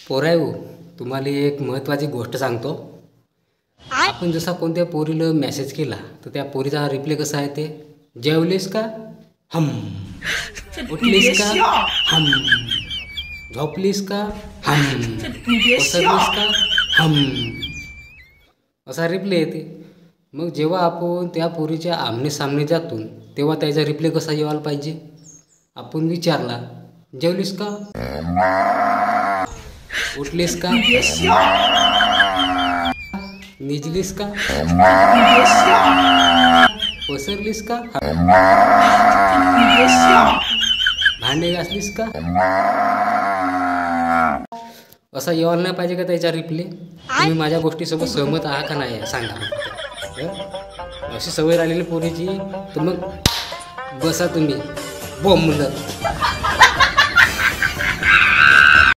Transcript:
पोरायू, तुम्हाला एक महत्त्वाची गोष्ट सांगतो. आपण जसा कोणत्या पोरीला मेसेज केला तर त्या पोरीचा रिप्लाय कसा आहे ते, जेवलीस का, हम. उठलीस का, हम. झोपलीस का, हम. पसरलीस का, हम. असा रिप्लाय येते. मग जेव्हा आपण त्या पोरीच्या आमने सामने जातो तेव्हा त्याचा रिप्लाय कसा यायला पाहिजे. आपण विचारला, जेवलीस का, उठलीस का, निजलीस का, पसरलीस का, भांडे घासलीस का, असा यायला नाही पाहिजे का त्याचा रिप्लाय. तुम्ही माझ्या गोष्टीसोबत सहमत आहात का नाही सांगा. अशी सवय राहिलेली पोरीची तर मग बसा तुम्ही बोंबलत.